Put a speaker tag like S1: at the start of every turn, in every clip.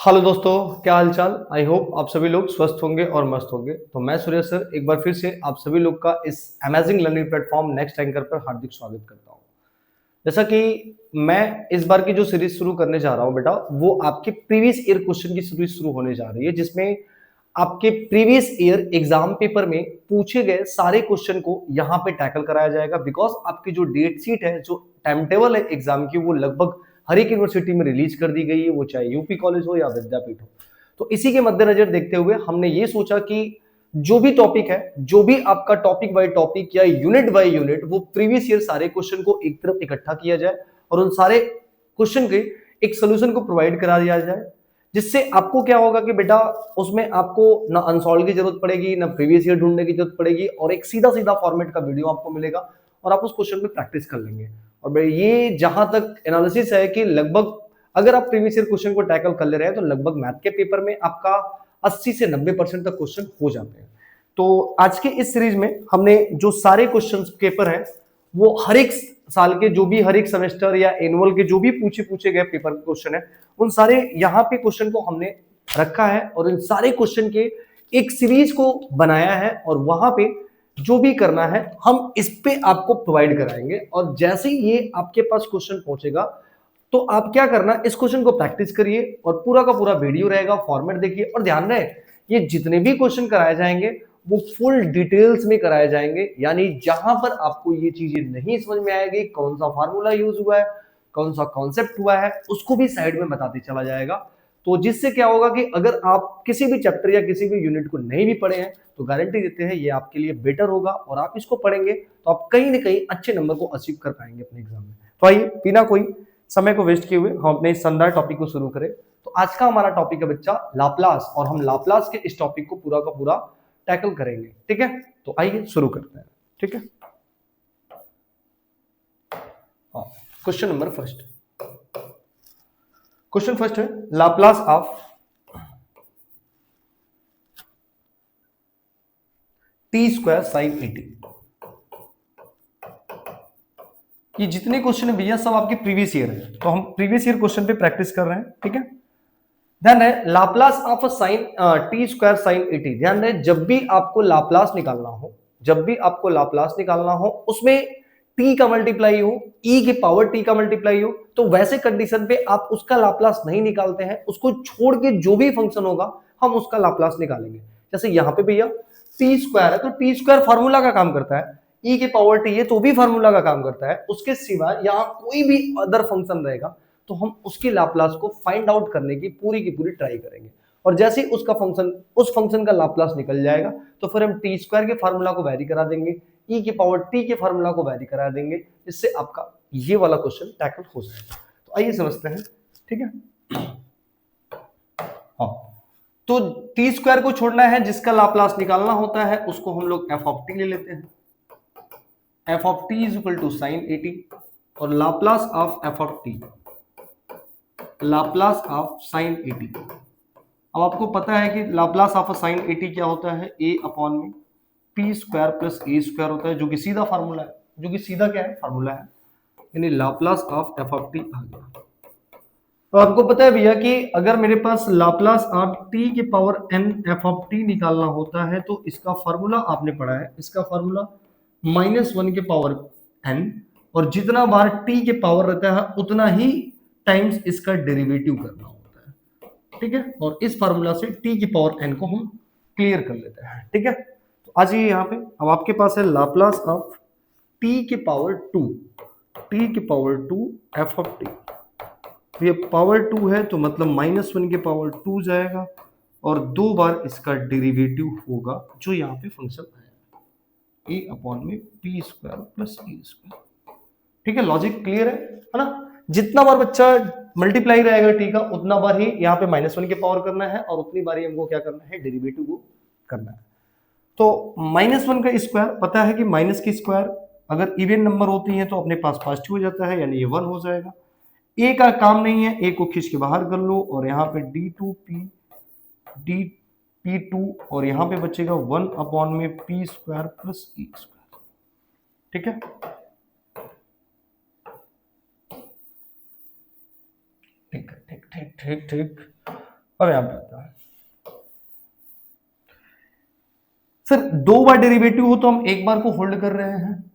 S1: Hello दोस्तों, क्या हाल चाल। आई होप आप सभी लोग स्वस्थ होंगे और मस्त होंगे। तो मैं सुरेश सर एक बार फिर से आप सभी लोग का इस amazing learning platform next anchor पर हार्दिक स्वागत करता हूं। जैसा कि मैं इस बार की जो सीरीज शुरू करने जा रहा हूं बेटा, वो आपके प्रीवियस ईयर क्वेश्चन की सीरीज शुरू होने जा रही है, जिसमें आपके प्रीवियस ईयर एग्जाम पेपर में पूछे गए सारे क्वेश्चन को यहाँ पे टैकल कराया जाएगा। बिकॉज आपकी जो डेट शीट है, जो टाइम टेबल है एग्जाम की, वो लगभग हर एक यूनिवर्सिटी में रिलीज कर दी गई है, वो चाहे यूपी कॉलेज हो या विद्यापीठ हो। तो इसी के मद्देनजर देखते हुए हमने ये सोचा कि जो भी टॉपिक है, जो भी आपका टॉपिक बाय टॉपिक या यूनिट बाय यूनिट, वो प्रीवियस ईयर सारे क्वेश्चन को एक तरफ इकट्ठा किया जाए और उन सारे क्वेश्चन के एक सोल्यूशन को प्रोवाइड करा दिया जाए, जिससे आपको क्या होगा कि बेटा उसमें आपको ना अनसॉल्व की जरूरत पड़ेगी, ना प्रीवियस ईयर ढूंढने की जरूरत पड़ेगी, और एक सीधा सीधा फॉर्मेट का वीडियो आपको मिलेगा और आप उस क्वेश्चन पे प्रैक्टिस कर लेंगे। और भाई ये जहां तक एनालिसिस है कि लगभग अगर आप प्रीवियस ईयर क्वेश्चन को टैकल कर ले रहे हैं तो लगभग मैथ के पेपर में आपका 80 से 90% तक क्वेश्चन हो जाते हैं। तो आज के इस सीरीज में हमने जो सारे क्वेश्चन पेपर हैं, वो हर एक साल के, जो भी हर एक सेमेस्टर या एनुअल के जो भी पूछे गए पेपर क्वेश्चन है, उन सारे यहाँ पे क्वेश्चन को हमने रखा है और इन सारे क्वेश्चन के एक सीरीज को बनाया है और वहां पे जो भी करना है हम इस पे आपको प्रोवाइड कराएंगे। और जैसे ही ये आपके पास क्वेश्चन पहुंचेगा तो आप क्या करना, इस क्वेश्चन को प्रैक्टिस करिए और पूरा का पूरा वीडियो रहेगा, फॉर्मेट देखिए। और ध्यान रहे, ये जितने भी क्वेश्चन कराए जाएंगे वो फुल डिटेल्स में कराए जाएंगे, यानी जहां पर आपको ये चीजें नहीं समझ में आएगी, कौन सा फार्मूला यूज हुआ है, कौन सा कॉन्सेप्ट हुआ है, उसको भी साइड में बताते चला जाएगा। तो जिससे क्या होगा कि अगर आप किसी भी चैप्टर या किसी भी यूनिट को नहीं भी पढ़े हैं तो गारंटी देते हैं ये आपके लिए बेटर होगा, और आप इसको पढ़ेंगे तो आप कहीं ना कहीं अच्छे नंबर को अचीव कर पाएंगे अपने एग्जाम में। तो आइए बिना कोई समय को वेस्ट किए हुए हम अपने इस शानदार टॉपिक को शुरू करें। तो आज का हमारा टॉपिक है बच्चा लाप्लास, और हम लाप्लास के इस टॉपिक को पूरा का पूरा टैकल करेंगे। ठीक है, तो आइए शुरू करते हैं। ठीक है, question number first. Question first है Laplace of t square sine 80। ये जितने क्वेश्चन है भैया सब आपके प्रीवियस ईयर है, तो हम प्रीवियस ईयर क्वेश्चन पे प्रैक्टिस कर रहे हैं। ठीक है, ध्यान रहे Laplace of sign T square sine 80। ध्यान रहे जब भी आपको लाप्लास निकालना हो, जब भी आपको लाप्लास निकालना हो, उसमें टी का मल्टीप्लाई हो, ई के पावर टी का मल्टीप्लाई हो, तो वैसे कंडीशन पे आप उसका लाप्लास नहीं निकालते हैं, उसको छोड़ के जो भी फंक्शन होगा हम उसका लाप्लास निकालेंगे। जैसे यहां पे भैया टी स्क्वायर है तो टी स्क्वायर फार्मूला का काम करता है, ई के पावर टी है तो भी फार्मूला का काम करता है। उसके सिवा यहां कोई भी अदर फंक्शन रहेगा तो हम उसकी लाप्लास को फाइंड आउट करने की पूरी ट्राई करेंगे। और जैसे ही उसका फंक्शन, उस फंक्शन का लाप्लास निकल जाएगा तो फिर हम टी स्क्वायर के फार्मूला को वैरी करा देंगे, ई की पावर टी के फार्मूला को वैरी करा देंगे, इससे आपका ये वाला क्वेश्चन टैकल हो जाएगा। तो आइए समझते हैं। ठीक है, हाँ, तो टी स्क्वायर को छोड़ना है, जिसका लाप्लास निकालना होता है उसको हम लोग एफ ऑफ टी ले लेते हैं। F of t is equal to sine 80 और Laplace of f of t, Laplace of sine 80। अब आपको पता है कि लाप्लास ऑफ साइन 80 क्या होता है, ए अपॉन में पी स्क्वायर प्लस ए स्क्वायर होता है, जो कि सीधा फार्मूला है, जो कि सीधा क्या है फार्मूला है, यानी Laplace of f of t आ गया। तो आपको पता है भैया कि अगर मेरे पास लाप्लास ऑफ टी के power n f of t निकालना होता है तो इसका फार्मूला आपने पढ़ा है, इसका फार्मूला -1 के पावर एन, और जितना बार टी के पावर रहता है उतना ही टाइम्स इसका डेरिवेटिव करना होता है। ठीक है, और इस फार्मूला से टी की पावर एन को हम क्लियर कर लेते हैं। ठीक है, तो आज ये यहाँ पे अब आपके पास है लाप्लास ऑफ टी के पावर 2, टी के पावर 2 एफ ऑफ टी। ये पावर 2 है तो मतलब -1 के पावर 2 जाएगा और 2 बार इसका डेरिवेटिव होगा, जो यहाँ पे फंक्शन आया ए अपॉन में पी स्क्वायर प्लस ए स्क्वायर। ठीक है, लॉजिक क्लियर है ना। जितना बार बच्चा मल्टीप्लाई रहेगा टी का, उतना बार ही यहाँ पे -1 के पावर करना है और उतनी बार ही हमको क्या करना है, डेरिवेटिव को करना है। तो -1 का स्क्वायर पता है कि माइनस की स्क्वायर अगर इवन नंबर होती है तो अपने पास पॉजिटिव हो जाता है, यानी ये 1 हो जाएगा। ए का काम नहीं है, ए को खींच के बाहर कर लो और यहाँ पे डी2 और यहाँ पे बचेगा 1 अपॉन में P square plus E square. ठीक है, ठीक ठीक ठीक ठीक ठीक। अब यहाँ पे आता है सर, दो बार डेरिवेटिव हो तो हम एक बार को होल्ड कर रहे हैं,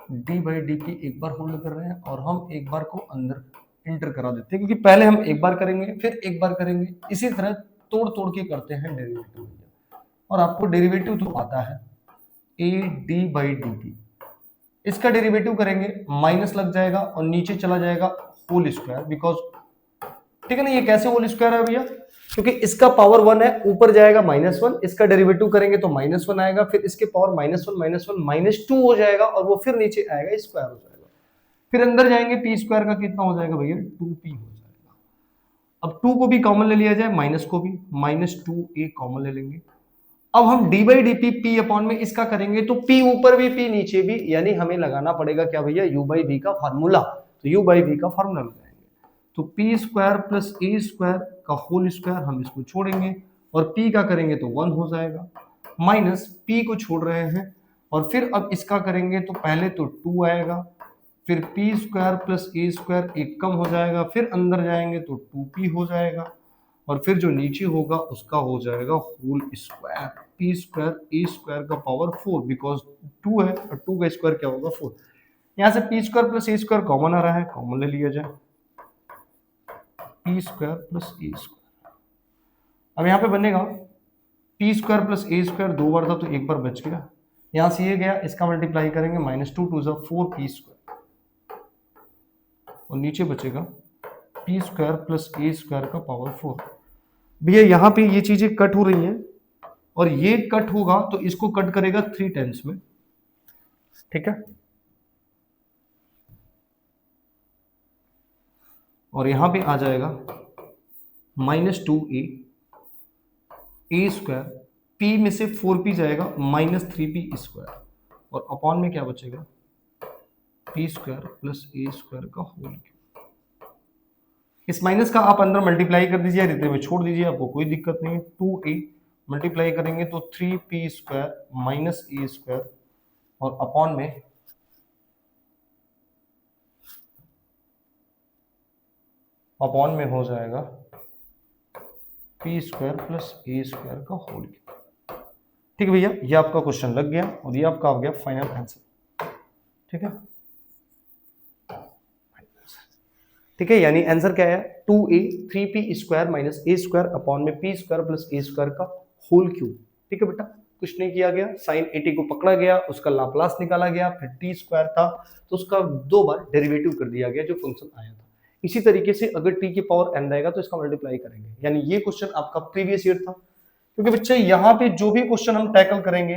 S1: डी बाई डी पी एक बार होल्ड कर रहे हैं और हम एक बार को अंदर इंटर करा देते हैं, क्योंकि पहले हम एक बार करेंगे फिर एक बार करेंगे, इसी तरह तोड़ तोड़ के करते हैं डेरिवेटिव। और आपको डेरिवेटिव तो आता है A D by D T, इसका डेरिवेटिव करेंगे माइनस लग जाएगा और नीचे चला जाएगा होल स्क्वायर, बिकॉज ठीक है ना। ये कैसे होल स्क्वायर है भैया, क्योंकि इसका पावर 1 है, ऊपर जाएगा -1, इसका डेरिवेटिव करेंगे तो -1 आएगा, फिर इसके पावर -1 -2 हो जाएगा और वो फिर नीचे आएगा स्क्वायर हो जाएगा, फिर अंदर जाएंगे पी स्क्वायर का कितना हो जाएगा भैया 2p हो जाएगा। अब 2 को भी कॉमन ले लिया जाए, माइनस को भी, -2a कॉमन ले लेंगे। अब हम D by d P P upon में इसका करेंगे तो p ऊपर भी p नीचे भी, यानी हमें लगाना पड़ेगा क्या भैया u बाई v का फार्मूला, तो u बाई v का फार्मूला लगाएंगे तो पी स्क्वायर प्लस ए स्क्वायर का होल स्क्वायर, हम इसको छोड़ेंगे और p का करेंगे तो 1 हो जाएगा, माइनस p को छोड़ रहे हैं और फिर अब इसका करेंगे तो पहले तो 2 आएगा, फिर पी स्क्वायर प्लस ए स्क्वायर एक कम हो जाएगा, फिर अंदर जाएंगे तो 2p हो जाएगा और फिर जो नीचे होगा उसका हो जाएगा होल स्क्वायर, पी स्क्वायर ए स्क्वायर का पावर 4, बिकॉज 2 है और 2 का स्क्वायर क्या होगा 4। यहाँ से पी स्क्वायर प्लस ए स्क्वायर कॉमन आ रहा है, कॉमन ले लिया जाए, पी स्क्वायर प्लस ए स्क्वायर। अब यहाँ पे बनेगा पी स्क्वायर प्लस ए स्क्वायर, 2 बार था तो एक बार बच गया, यहाँ से ये गया, इसका मल्टीप्लाई करेंगे -2 2 4 पी स्क्वायर और नीचे बचेगा पी स्क्वायर प्लस ए स्क्वायर का पावर 4। भैया यहाँ पे ये चीजें कट हो रही हैं और ये कट होगा तो इसको कट करेगा 3 टाइम्स में, ठीक है। और यहां पे आ जाएगा -2a ए स्क्वायर, p में से 4p जाएगा -3p स्क्वायर और अपॉन में क्या बचेगा p स्क्वायर प्लस ए स्क्वायर का होल क्यूब। इस माइनस का आप अंदर मल्टीप्लाई कर दीजिए, इतने में छोड़ दीजिए, आपको कोई दिक्कत नहीं है। 2a मल्टीप्लाई करेंगे तो 3p स्क्वायर माइनस ए स्क्वायर और अपॉन में हो जाएगा पी स्क्वायर प्लस ए स्क्वायर का होल क्यूब। ठीक है भैया, ये आपका क्वेश्चन लग गया और ये आपका आ गया फाइनल आंसर, ठीक है। ठीक है, यानी आंसर क्या है 2a 3p स्क्वायर माइनस ए स्क्वायर अपॉन में पी स्क्वायर प्लस ए स्क्वायर का होल क्यूब। ठीक है बेटा, कुछ नहीं किया गया, साइन 80 को पकड़ा गया, उसका लाप्लास निकाला गया, फिर टी स्क्वायर था तो उसका 2 बार डेरिवेटिव कर दिया गया जो फंक्शन आया था। इसी तरीके से अगर टी की पावर n रहेगा तो इसका मल्टीप्लाई करेंगे, यानी ये क्वेश्चन आपका प्रीवियस ईयर था। क्योंकि बच्चे यहाँ पे जो भी क्वेश्चन हम टैकल करेंगे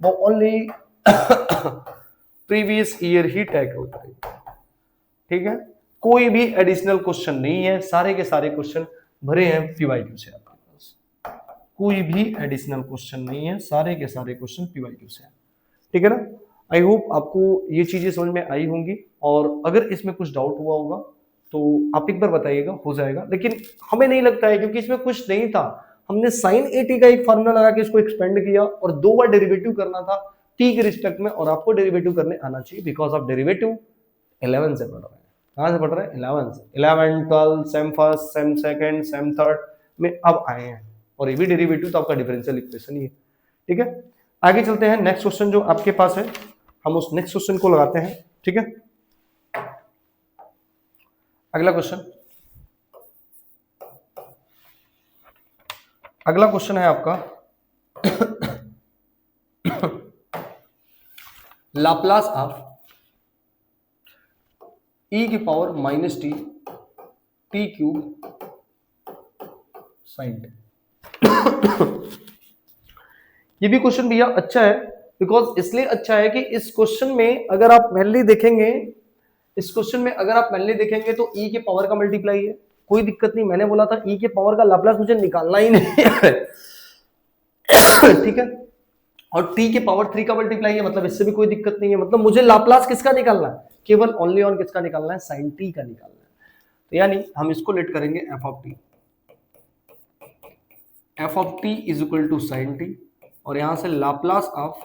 S1: वो ओनली प्रीवियस ईयर ही टैकल करेंगे, ठीक है। कोई भी एडिशनल क्वेश्चन नहीं है, सारे के सारे क्वेश्चन भरे हैं पीवाईक्यू से, आपके पास कोई भी एडिशनल क्वेश्चन नहीं है, सारे के सारे क्वेश्चन पीवाईक्यू से है, ठीक है ना। आई होप आपको ये चीजें समझ में आई होंगी और अगर इसमें कुछ डाउट हुआ होगा तो आप एक बार बताइएगा, हो जाएगा। लेकिन हमें नहीं लगता है क्योंकि इसमें कुछ नहीं था, हमने साइन 80 का एक फार्मूला लगा के इसको एक्सपेंड किया और 2 बार डेरिवेटिव करना था टी के रिस्पेक्ट में, और आपको डेरिवेटिव करने आना चाहिए बिकॉज आप डेरिवेटिव 11 से पढ़ रहे हैं। कहाँ से पढ़ रहे हैं? 11 से। 11 12 same first sem second same third में अब आए हैं और ये भी डेरिवेटिव तो आपका डिफरेंशियल इक्वेशन ही है, ठीक है। आगे चलते हैं, नेक्स्ट क्वेश्चन जो आपके पास है हम उस नेक्स्ट क्वेश्चन को लगाते हैं, ठीक है। अगला क्वेश्चन है आपका लाप्लास ऑफ e की power -t t cube sign T. ये भी क्वेश्चन भैया अच्छा है, बिकॉज इसलिए अच्छा है कि इस क्वेश्चन में अगर आप मेनली देखेंगे तो e के पावर का मल्टीप्लाई है, कोई दिक्कत नहीं। मैंने बोला था e के पावर का लाप्लास मुझे निकालना ही नहीं है ठीक है, और t के पावर 3 का मल्टीप्लाई है, मतलब इससे भी कोई दिक्कत नहीं है। मतलब मुझे लाप्लास किसका निकालना है? केवल ओनली ऑन किसका निकालना है? साइन t का निकालना है। तो यानी हम इसको लेट करेंगे f of t is equal to sine t, और यहां से Laplace of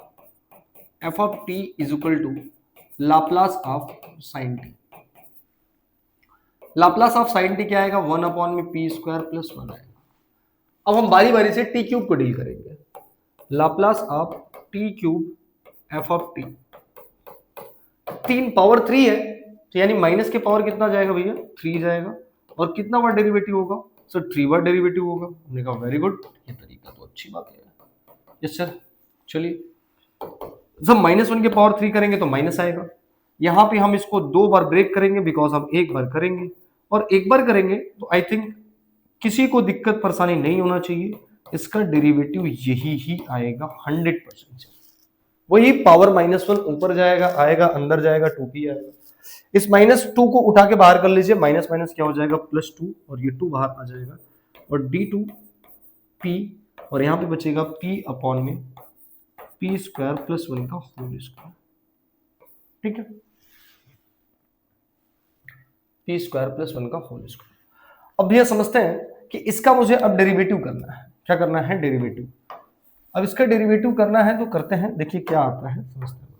S1: f of t is equal to Laplace of sine t। Laplace of sine t क्या आएगा? 1 अपॉन में p स्क्वायर प्लस 1 आएगा। अब हम बारी बारी से टी क्यूब को डील करेंगे। Laplace of T cube F of T, 3 power 3 है, तो यानी माइनस के पावर कितना जाएगा भैया, 3 जाएगा। और कितना बार डेरिवेटिव होगा सर, 3 बार डेरिवेटिव होगा। हमने कहा वेरी गुड, ये तरीका तो अच्छी बात है। यस सर, चलिए जब -1 के पावर 3 करेंगे तो माइनस आएगा। यहां पे हम इसको 2 बार ब्रेक करेंगे बिकॉज हम एक बार करेंगे, और एक बार करेंगे तो आई थिंक किसी को दिक्कत परेशानी नहीं होना चाहिए। इसका डेरिवेटिव यही ही आएगा 100%। वही पावर -1 ऊपर जाएगा, आएगा अंदर जाएगा, 2p आएगा। इस -2 को उठा के बाहर कर लीजिए, माइनस माइनस क्या हो जाएगा +2, और ये 2 बाहर आ जाएगा, और d2p, और यहां पे बचेगा p अपॉन में p स्क्वायर प्लस 1 का होल स्क्वायर। ठीक है, p स्क्वायर प्लस 1 का होल स्क्वायर। अब भैया समझते हैं कि इसका मुझे अब डेरिवेटिव करना है। क्या करना है, डेरिवेटिव। अब इसका डेरिवेटिव करना है तो करते हैं, देखिए क्या आता है, समझते हैं।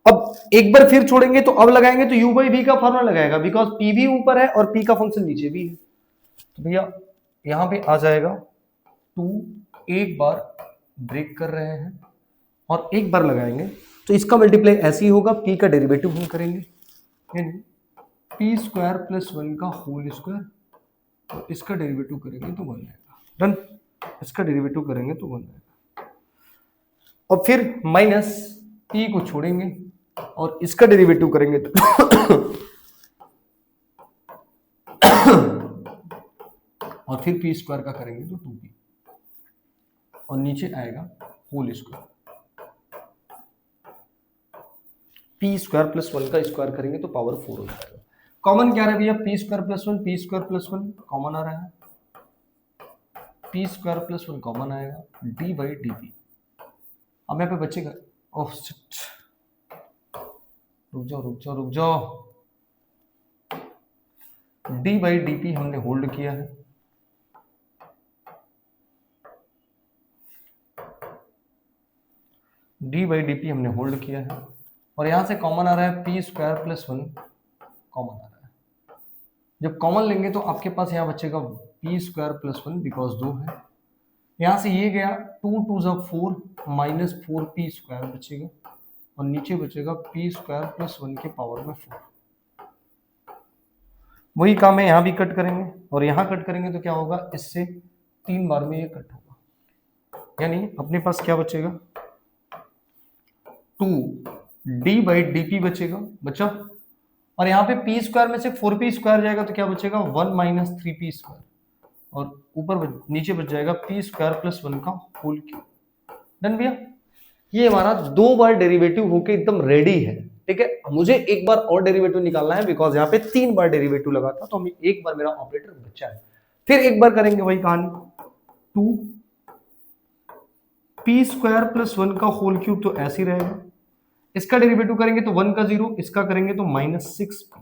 S1: अब एक बार फिर छोड़ेंगे तो अब लगाएंगे तो u बाई v का फॉर्मूला लगाएगा, बिकॉज p भी ऊपर है और p का फंक्शन नीचे भी है। तो भैया यहां पे आ जाएगा 2, एक बार ब्रेक कर रहे हैं और एक बार लगाएंगे, तो इसका मल्टीप्लाई ऐसे ही होगा, p का डेरिवेटिव हम करेंगे, यानी p स्क्वायर प्लस 1 का होल स्क्वायर, और इसका डेरिवेटिव करेंगे तो 1 आएगा। डन, इसका डेरिवेटिव करेंगे तो 1 आएगा। और फिर माइनस p को छोड़ेंगे और इसका डेरिवेटिव करेंगे तो और फिर p स्क्वायर का करेंगे तो 2p, और नीचे आएगा whole square. p square plus 1 का स्क्वायर करेंगे तो पावर 4 हो जाएगा। कॉमन क्या रहा है भैया, p square plus 1, p square plus 1 common आ रहा है, p स्क्वायर प्लस 1 कॉमन आएगा, d बाई डी पी। अब यहाँ पे बचेगा, ओह शिट, रुक जाओ, d बाई डी पी हमने होल्ड किया है, d बाई डी पी हमने होल्ड किया है, और यहां से कॉमन आ रहा है p स्क्वायर प्लस 1 कॉमन आ रहा है। जब कॉमन लेंगे तो आपके पास यहाँ बचेगा p स्क्वायर प्लस 1, बिकॉज 2 है, यहां से ये गया 2 2 जा 4 माइनस 4p स्क्वायर बचेगा, और नीचे बचेगा p स्क्वायर प्लस 1 के पावर में 4। वही काम है, यहां भी कट करेंगे और यहां कट करेंगे तो क्या होगा, इससे 3 बार में ये कट होगा, यानी अपने पास क्या बचेगा, 2d बाई डी पी बचेगा, बचा। और यहाँ पे p स्क्वायर में से 4p स्क्वायर जाएगा तो क्या बचेगा, 1 माइनस 3p स्क्वायर, और ऊपर नीचे बच जाएगा p स्क्वायर प्लस 1 का होल क्यूब। डन भैया, ये हमारा 2 बार डेरिवेटिव होके एकदम रेडी है। ठीक है, मुझे एक बार और डेरिवेटिव निकालना है, बिकॉज यहाँ पे 3 बार डेरिवेटिव लगा था, तो हमें एक बार मेरा ऑपरेटर बचा है। फिर एक बार करेंगे वही कहानी, 2p स्क्वायर प्लस 1 का होल क्यूब, तो ऐसे ही रहेगा। इसका डेरिवेटिव करेंगे तो 1 का 0, इसका करेंगे तो -6p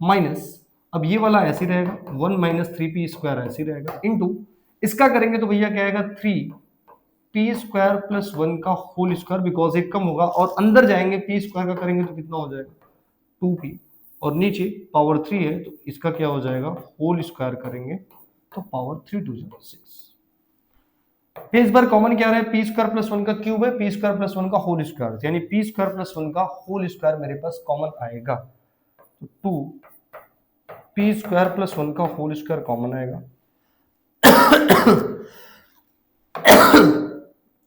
S1: माइनस, अब ये वाला ऐसे ही रहेगा, 1 माइनस 3p स्क्वायर ऐसे ही रहेगा, इनटू इसका करेंगे तो भैया क्या आएगा, 3p स्क्वायर प्लस 1 का होल स्क्वायर, बिकॉज एक कम होगा, और अंदर जाएंगे p स्क्वायर का करेंगे तो कितना हो जाएगा, 2p, और नीचे पावर 3 है तो इसका क्या हो जाएगा, होल स्क्वायर करेंगे तो पावर 3 2 6। फिर इस बार कॉमन क्या रहा है, p स्क्वायर प्लस 1 का क्यूब है, p स्क्वायर प्लस 1 का होल स्क्वायर, यानी p स्क्वायर प्लस 1 का होल स्क्वायर मेरे पास कॉमन आएगा, तो 2p स्क्वायर प्लस 1 का होल स्क्वायर कॉमन आएगा।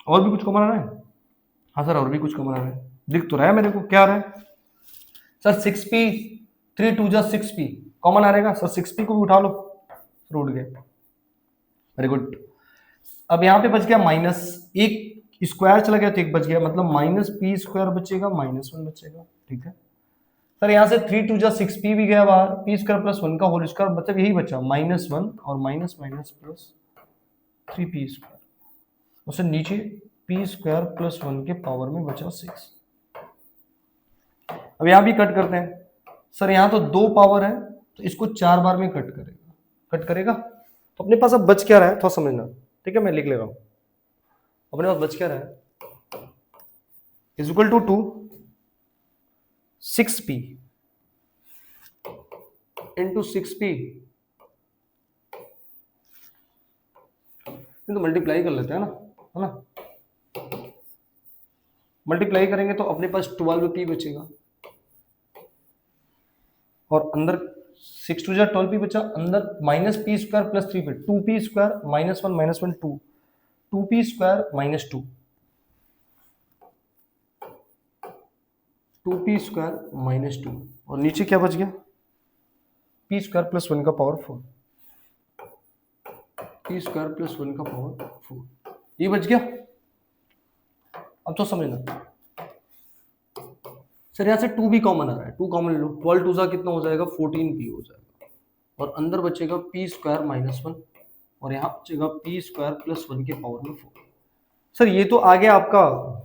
S1: और भी कुछ कॉमन आ रहा है, हाँ सर और भी कुछ कॉमन आ रहा है, दिख तो रहा है मेरे को, क्या आ रहा है सर, 6p, 3 2 जा 6p कॉमन आ रहेगा सर, 6p को भी उठा लो, उठ गया, वेरी गुड। अब यहाँ पे बच गया माइनस, एक स्क्वायर चला गया तो एक बच गया, मतलब माइनस p स्क्वायर बचेगा, -1 बचेगा। ठीक है सर, यहाँ से 3 2 जा 6p भी गया बाहर, p स्क्वायर प्लस 1 का होल स्क्वायर, मतलब यही बचा -1 और minus minus plus 3p square, उससे नीचे p स्क्वायर प्लस 1 के पावर में बचा 6। अब यहाँ भी कट करते हैं सर, यहाँ तो 2 पावर है तो इसको 4 बार में कट करेगा, तो अपने पास अब बच क्या रहा है थोड़ा समझना। ठीक है, मैं लिख ले रहा हूं, अपने पास बच क्या रहा है, is equal to 6p into 6p तो मल्टीप्लाई कर लेते हैं ना, है ना। मल्टीप्लाई करेंगे तो अपने पास 12p बचेगा, और अंदर 6 टू 12p बचा, अंदर minus P square plus 3p, 2p square minus one 2, 2p square minus 2, 2p square minus 2, और नीचे क्या बच गया, p स्क्वायर प्लस 1 का पावर 4, p स्क्वायर प्लस 1 का पावर 4, ये बच गया। अब तो समझना सर, यहाँ से 2 भी कॉमन आ रहा है, 2 कॉमन ले लो, 12 टू सा कितना हो जाएगा, 14p हो जाएगा, और अंदर बचेगा p स्क्वायर माइनस 1, और यहाँ बचेगा p स्क्वायर प्लस 1 के पावर में 4। सर ये तो आ गया आपका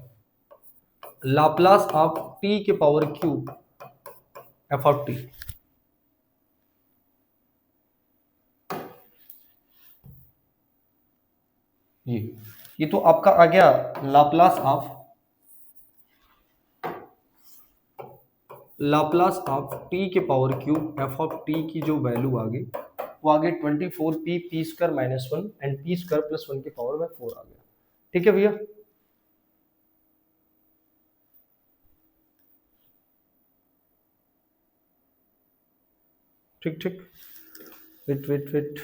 S1: लाप्लास ऑफ t के power cube f of t। ये तो आपका आ गया लाप्लास ऑफ t के power cube f of t की जो वैल्यू आ गई वो आ गई 24p p square minus 1 and p square plus 1 के पावर में 4 आ गया। ठीक है भैया, ठीक ठीक, wait wait wait,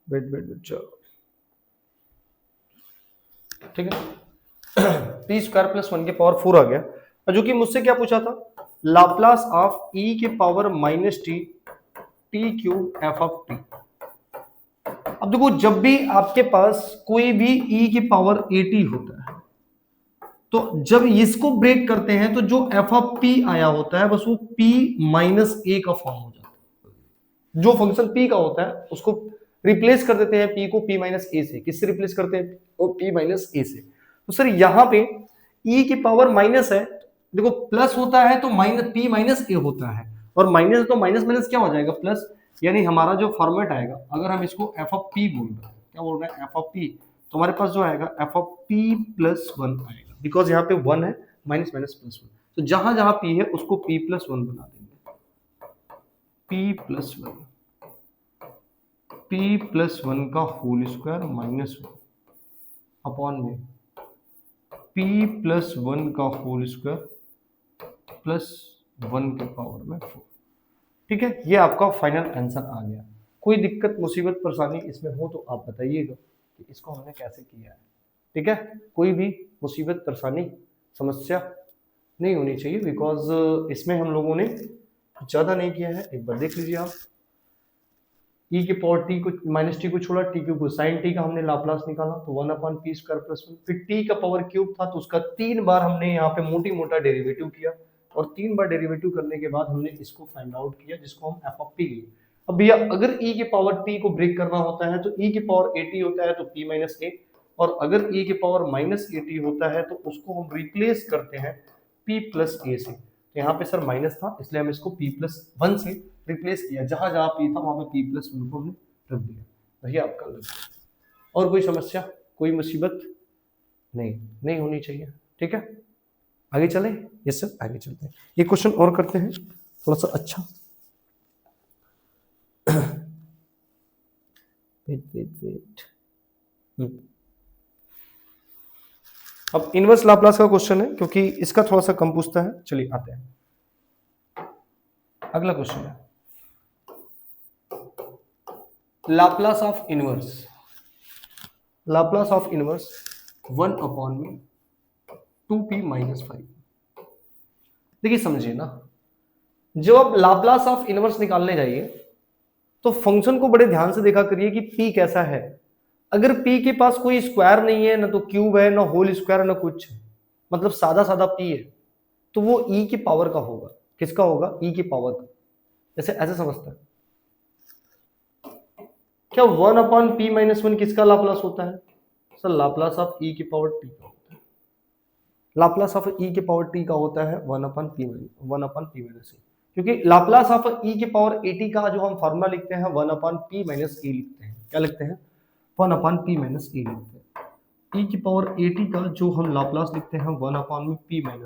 S1: wait wait wait, चलो ठीक है। p स्क्वायर प्लस 1 के पावर 4 आ गया, और जो कि मुझसे क्या पूछा था, लाप्लास ऑफ e के power minus T T cube F of T. अब देखो जब भी आपके पास कोई भी e की पावर 80 होता है, तो जब इसको ब्रेक करते हैं तो जो एफ ऑफ p आया होता है बस वो p माइनस ए का फॉर्म हो जाता है। जो फंक्शन p का होता है उसको रिप्लेस कर देते हैं p को p माइनस ए से। किससे रिप्लेस करते हैं? वो p माइनस ए से। तो सर यहाँ पे e की पावर माइनस है, देखो प्लस होता है तो माइनस p माइनस ए होता है, और माइनस तो माइनस माइनस क्या हो जाएगा, प्लस। यानी हमारा जो फॉर्मेट आएगा, अगर हम इसको एफ ऑफ p बोल रहे हैं, क्या बोल रहे हैं, एफ ऑफ p, तो हमारे पास जो आएगा एफ ऑफ p प्लस 1 आएगा, बिकॉज यहाँ पे 1 है, माइनस माइनस प्लस 1, तो जहां जहां p है उसको p प्लस 1 बना देंगे, p प्लस 1, p प्लस 1 का होल स्क्वायर माइनस 1 अपॉन में p प्लस 1 का होल स्क्वायर प्लस 1 के पावर में 4। ठीक है, ये आपका फाइनल आंसर आ गया। कोई दिक्कत मुसीबत परेशानी इसमें हो तो आप बताइएगा कि इसको हमने कैसे किया है। ठीक है, कोई भी मुसीबत परेशानी समस्या नहीं होनी चाहिए, बिकॉज इसमें हम लोगों ने ज़्यादा नहीं किया है। एक बार देख लीजिए आप, e के पावर t को माइनस टी को छोड़ा, टी क्यूब को साइन टी का हमने लाप्लास निकाला तो 1 अपॉन पी स्क्वायर प्लस 1, फिर t का पावर क्यूब था तो उसका 3 बार हमने यहाँ पे मोटी मोटा डेरिवेटिव किया, और 3 बार डेरिवेटिव करने के बाद हमने इसको फाइंड आउट किया जिसको हम एफ ऑफ पी लिए। अब भैया अगर e के पावर t को ब्रेक करना होता है तो e के पावर 80 होता है तो p माइनस ए, और अगर e के पावर माइनस 80 होता है तो उसको हम रिप्लेस करते हैं p प्लस ए से। तो यहाँ पे सर माइनस था इसलिए हम इसको p प्लस 1 से रिप्लेस किया, जहां जहां p था वहां पे p प्लस 1 को हमने रख दिया। भैया आपका लग गया। और कोई समस्या, कोई मुसीबत नहीं होनी चाहिए। ठीक है, आगे चले। यस सर, आगे चलते हैं, एक क्वेश्चन और करते हैं थोड़ा सा अच्छा। वेट। अब इनवर्स लाप्लास का क्वेश्चन है क्योंकि इसका थोड़ा सा कम पूछता है। चलिए आते हैं, अगला क्वेश्चन है Laplace of inverse. Laplace of inverse 1 upon में 2p माइनस 5। देखिए समझिए ना, जब आप लाप्लास ऑफ इनवर्स निकालने जाइए तो फंक्शन को बड़े ध्यान से देखा करिए कि p कैसा है। अगर p के पास कोई स्क्वायर नहीं है, ना तो क्यूब है, ना होल स्क्वायर है, ना कुछ, मतलब सादा सादा p है, तो वो e की पावर का होगा। किसका होगा? e की पावर का। जैसे ऐसे समझता है क्या 1 अपॉन p माइनस 1 किसका लाप्लास होता है? सर लाप्लास ऑफ e की पावर t का होता है। लाप्लास ऑफ e की पावर t का होता है 1 अपॉन p माइनस ए, क्योंकि लाप्लास ऑफ e की पावर 80 का जो हम फॉर्मूला लिखते हैं 1 अपॉन p माइनस ए लिखते हैं। क्या लिखते हैं? 1 अपॉन p माइनस ए लिखते हैं। e की पावर at का जो हम लाप्लास लिखते हैं 1/p-a।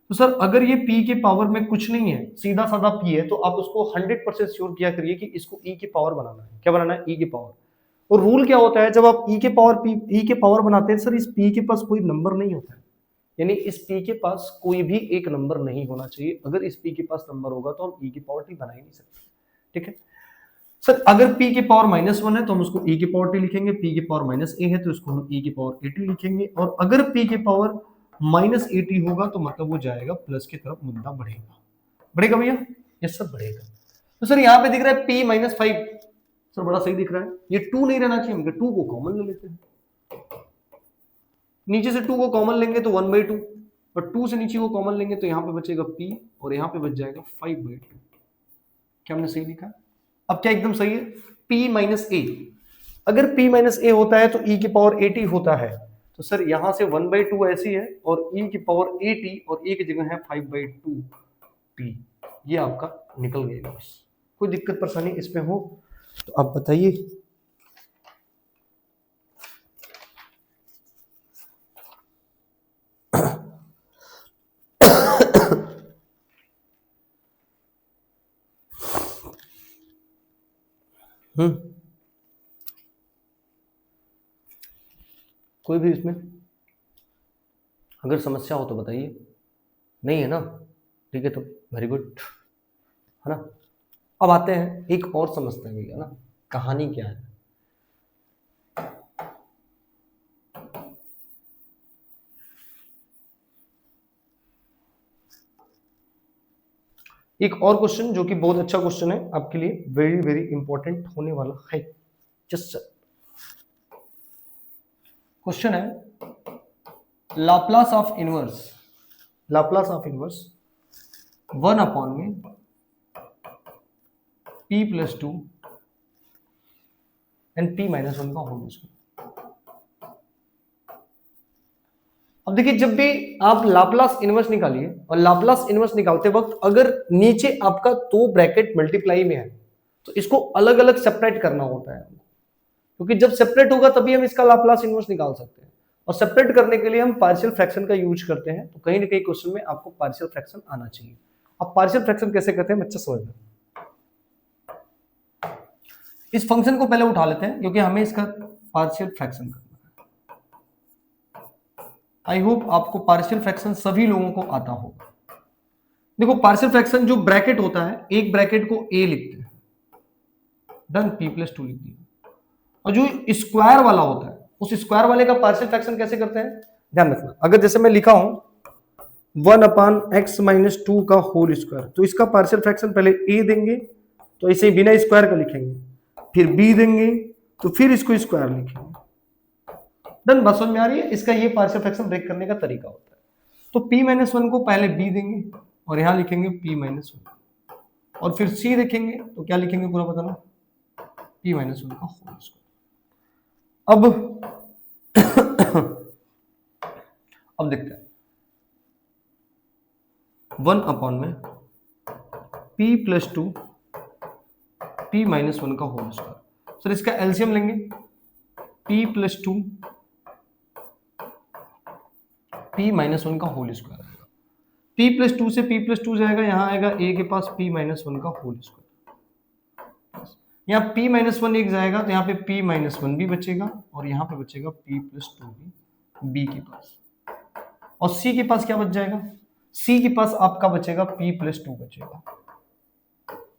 S1: तो सर अगर ये p के पावर में कुछ नहीं है, सीधा साधा p है, तो आप उसको 100% श्योर किया करिए कि इसको e की पावर बनाना है। क्या बनाना है? e की पावर। और रूल क्या होता है, जब आप e के पावर e के पावर बनाते हैं सर, इस p के पास कोई नंबर नहीं होता है, यानी इस p के पास कोई भी एक नंबर नहीं होना चाहिए। अगर इस p के पास नंबर होगा तो हम e की पावर t बना ही नहीं सकते। ठीक है सर, अगर p की पावर -1 है तो हम उसको e की पावर t लिखेंगे, p की पावर -a है तो इसको हम e की पावर at लिखेंगे, और अगर p की पावर -at होगा तो मतलब वो जाएगा प्लस की तरफ, मुद्दा बढ़ेगा। बढ़ेगा भैया? यस सर बढ़ेगा। तो सर यहाँ पे दिख रहा है p -5, सर बड़ा सही दिख रहा है, ये 2 नहीं रहना चाहिए, हम 2 को कॉमन ले लेते हैं। नीचे से 2 को कॉमन लेंगे तो 1/2, और 2 से नीचे को कॉमन लेंगे तो यहाँ पे बचेगा p और यहाँ पे बच जाएगा 5/2। क्या हमने सही लिखा? अब क्या एकदम सही है? p - a, अगर p - a होता है तो e की पावर at होता है, तो सर यहां से 1/2 ऐसी है और e की पावर at और a की जगह है 5/2 p, ये आपका निकल गया। बस कोई दिक्कत परेशानी इसमें हो तो आप बताइए। कोई भी इसमें अगर समस्या हो तो बताइए। नहीं है ना? ठीक है, तो वेरी गुड, है ना। अब आते हैं एक और समझते हैं भैया ना, कहानी क्या है। एक और क्वेश्चन जो कि बहुत अच्छा क्वेश्चन है आपके लिए, वेरी वेरी इंपॉर्टेंट होने वाला है। जस्ट क्वेश्चन है, लाप्लास ऑफ इनवर्स 1 में p+2 एंड p-1 का होल स्क्वायर। अब देखिए, जब भी आप लाप्लास इनवर्स निकालिए, और लाप्लास इनवर्स निकालते वक्त अगर नीचे आपका 2 ब्रैकेट मल्टीप्लाई में है तो इसको अलग अलग सेपरेट करना होता है, क्योंकि जब सेपरेट होगा तभी हम इसका लाप्लास इनवर्स निकाल सकते हैं, और सेपरेट करने के लिए हम पार्शियल फ्रैक्शन का यूज करते हैं। तो कहीं ना कहीं क्वेश्चन में आपको पार्शियल फ्रैक्शन आना चाहिए। अब पार्शियल फ्रैक्शन कैसे करते हैं बच्चे समझना। इस फंक्शन को पहले उठा लेते हैं क्योंकि हमें इसका पार्शियल फ्रैक्शन करना है। आई होप आपको पार्शियल फ्रैक्शन सभी लोगों को आता होगा। देखो, पार्शियल फ्रैक्शन जो ब्रैकेट होता है, एक ब्रैकेट को a लिखते हैं, डन, p+2 लिख दिया, और जो स्क्वायर वाला होता है उस स्क्वायर वाले का पार्शियल फ्रैक्शन कैसे करते हैं ध्यान रखना। अगर जैसे मैं लिखा हूं 1/x-2 का होल स्क्वायर, तो इसका पार्शियल फ्रैक्शन पहले a देंगे तो इसे बिना स्क्वायर का लिखेंगे, फिर b देंगे तो फिर इसको स्क्वायर लिखेंगे। डन, बात समझ में आ रही है? इसका ये पार्शियल फ्रैक्शन ब्रेक करने का तरीका होता है। तो p-1 को पहले b देंगे और यहां लिखेंगे p-1, और फिर c लिखेंगे तो क्या लिखेंगे पूरा बताना, p-1 का होल स्क्वायर। अब देखते हैं 1 में p+2 p-1 का होल स्क्वायर। सर इसका एलसीएम लेंगे, p+2 p-1 का होल स्क्वायर आएगा। p+2 से p+2 जाएगा, यहां आएगा a के पास p-1 का होल स्क्वायर। यहाँ p-1 एक जाएगा तो यहाँ पे p-1 भी बचेगा, और यहाँ पे बचेगा p+2 भी b के पास, और c के पास क्या बच जाएगा, c के पास आपका बचेगा p+2 बचेगा।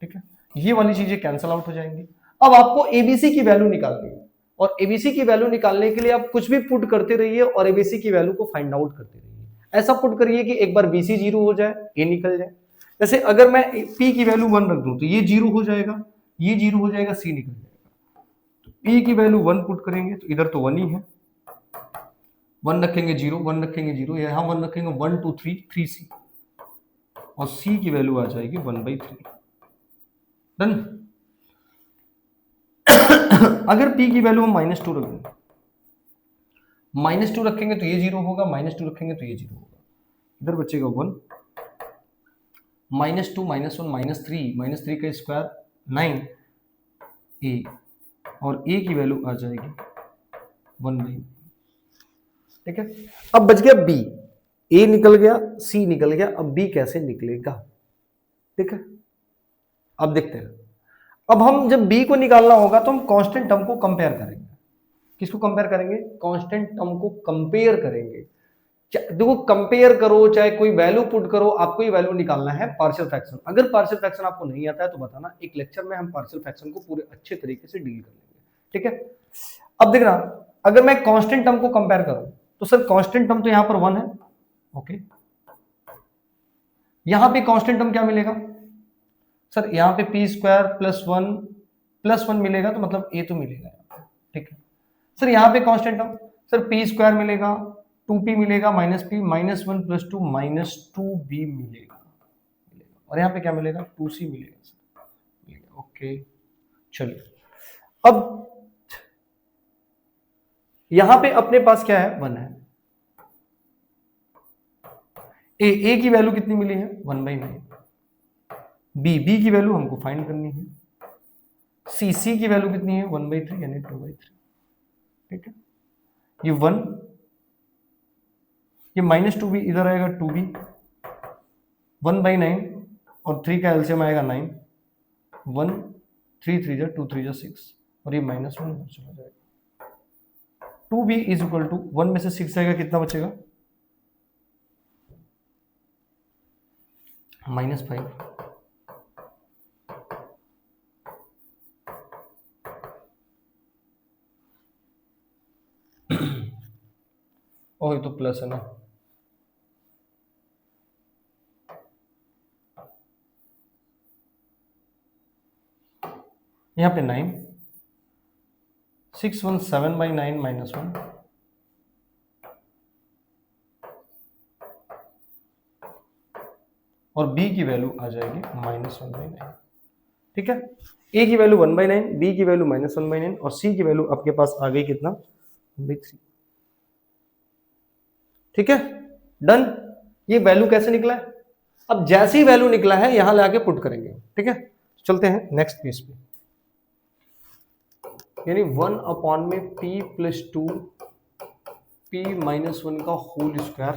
S1: ठीक है, ये वाली चीजें कैंसल आउट हो जाएंगी। अब आपको एबीसी की वैल्यू निकालनी है, और एबीसी की वैल्यू निकालने के लिए आप कुछ भी पुट करते रहिए और एबीसी की वैल्यू को फाइंड आउट करते रहिए। ऐसा पुट करिए कि एक बार बीसी 0 हो जाए, ए निकल जाए। जैसे अगर मैं p की वैल्यू 1 रख दूं तो ये 0 हो जाएगा, ये 0 हो जाएगा, सी निकल जाएगा। तो p की वैल्यू 1 पुट करेंगे तो इधर तो 1 ही है, 1 रखेंगे 0, 1 रखेंगे 0, यहाँ 1 रखेंगे 1 2 3 3c, और c की वैल्यू आ जाएगी 1/3। डन। अगर p की वैल्यू हम -2 रख दें, -2 रखेंगे तो ये 0 होगा, -2 रखेंगे तो ये 0 होगा, इधर बचेगा 1, -2 -1 -3 का स्क्वायर 9 a, और a की वैल्यू आ जाएगी 1/, ठीक है, अब बच गया बी, ए निकल गया, सी निकल गया, अब बी कैसे निकलेगा? ठीक है, अब देखते हैं। अब हम जब बी को निकालना होगा तो हम कांस्टेंट टर्म को कंपेयर करेंगे। किसको कंपेयर करेंगे? कांस्टेंट टर्म को कंपेयर करेंगे। देखो कंपेयर करो चाहे कोई वैल्यू पुट करो, आपको ये वैल्यू निकालना है पार्शियल फ्रैक्शन। अगर पार्शियल फ्रैक्शन आपको नहीं आता है तो बताना, एक लेक्चर में हम पार्शियल फ्रैक्शन को पूरे अच्छे तरीके से डील कर लेंगे। ठीक है, अब देखना, अगर मैं कांस्टेंट टर्म को कंपेयर करूं तो सर कांस्टेंट टर्म तो यहां पर 1 है, ओके। यहां पे कांस्टेंट टर्म क्या मिलेगा सर? यहां पे पी स्क्वायर प्लस वन मिलेगा, तो मतलब ए तो मिलेगा। ठीक है सर, यहां पे constant term sir P square मिलेगा, 2p मिलेगा, minus P minus 1 plus 2 minus 2b मिलेगा, और यहां पे क्या मिलेगा? 2c मिलेगा सर। ओके चलिए, अब यहां पे अपने पास क्या है? 1 है। ए की वैल्यू कितनी मिली है? 1/9। बी की वैल्यू हमको फाइंड करनी है। सी की वैल्यू कितनी है? 1/3 यानी 2/3। ठीक है, ये 1, ये माइनस 2b इधर आएगा, 2b, 1/9 और 3 का एलसीएम आएगा 9, 1 3 3 जा 2 3 जा 6, और ये माइनस 1 इधर चला जाएगा। 2b इज इक्वल टू 1 में से 6 जाएगा, कितना बचेगा? -5। ओह, ये तो प्लस है ना। यहाँ पे 9, 617/9 -1, और b की वैल्यू आ जाएगी -1/9। ठीक है, a की वैल्यू 1/9, b की वैल्यू -1/9, और c की वैल्यू आपके पास आ गई कितना? 1/3। ठीक है, डन। ये वैल्यू कैसे निकला है? अब जैसे ही वैल्यू निकला है यहां लाके पुट करेंगे। ठीक है, चलते हैं नेक्स्ट पेज पे। यानी 1 में p + 2 p - 1 का होल स्क्वायर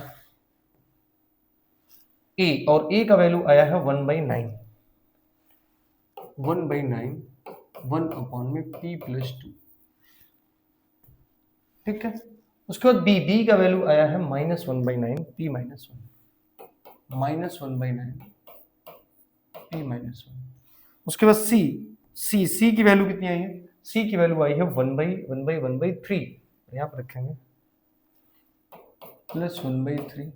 S1: a, और a का वैल्यू आया है 1/9। 1/9 1 में p + 2। ठीक है, उसके बाद b का वैल्यू आया है -1/9 p - 1, -1/9 p - 1। उसके बाद c की वैल्यू कितनी आई है? c की वैल्यू आई है 1/1/3, यहां पर रखेंगे, +1/3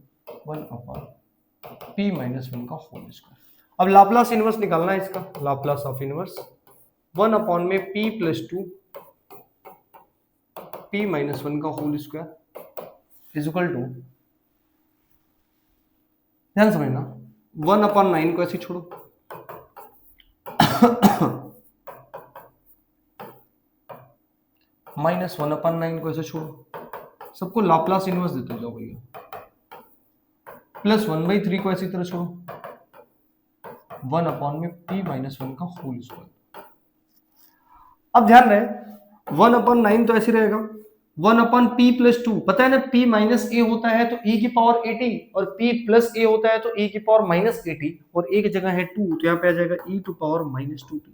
S1: 1/p - 1 का होल स्क्वायर। अब लाप्लास इनवर्स निकालना है इसका। लाप्लास ऑफ इनवर्स 1 में p + 2 p - 1 का whole square is equal to, ध्यान समझना, 1/9 को ऐसे छोड़ो, -1/9 को ऐसे छोड़ो, सबको लाप्लास इनवर्स देते जाओ भैया, +1/3 को ऐसी तरह छोड़ो, 1 में p - 1 का होल स्क्वायर। अब ध्यान रहे 1/9 तो ऐसे रहेगा, 1/p + 2, पता है ना p - a होता है तो e की पावर 80, और p + a होता है तो e की पावर -80, और एक जगह है 2 तो यहाँ पे आ जाएगा e to power -2t।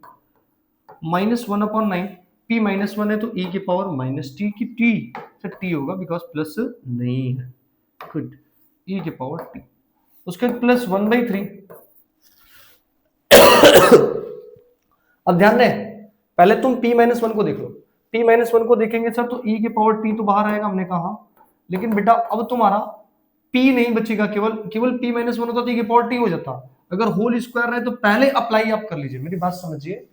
S1: -1/9 p - 1 है तो e की पावर -t की t से t होगा, बिकॉज प्लस नहीं है। गुड, e की पावर t। उसके बाद +1/3। अब ध्यान दें, पहले तुम p - 1 को देख लो। p - 1 को देखेंगे सर तो e की पावर t तो बाहर आएगा, हमने कहा, लेकिन बेटा अब तुम्हारा p नहीं बचेगा, केवल p - 1 होता तो e की पावर t हो जाता। अगर होल स्क्वायर रहे तो पहले अप्लाई आप कर लीजिए, मेरी बात समझिए।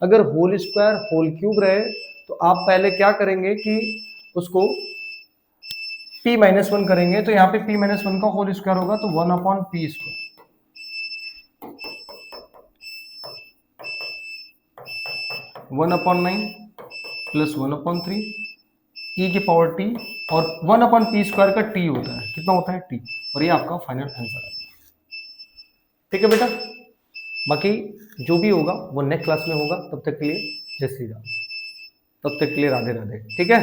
S1: अगर होल स्क्वायर होल क्यूब रहे तो आप पहले क्या करेंगे कि उसको p - 1 करेंगे, तो यहाँ पे p - 1 का होल स्क्वायर होगा तो 1/p स्क्वायर, 1/9 + 1/3 e की पावर t, और 1/p स्क्वायर का t होता है, कितना होता है? t, और ये आपका फाइनल आंसर है। ठीक है बेटा, बाकी जो भी होगा वो नेक्स्ट क्लास में होगा। तब तक के लिए जय श्री राम, तब तक के लिए राधे राधे। ठीक है।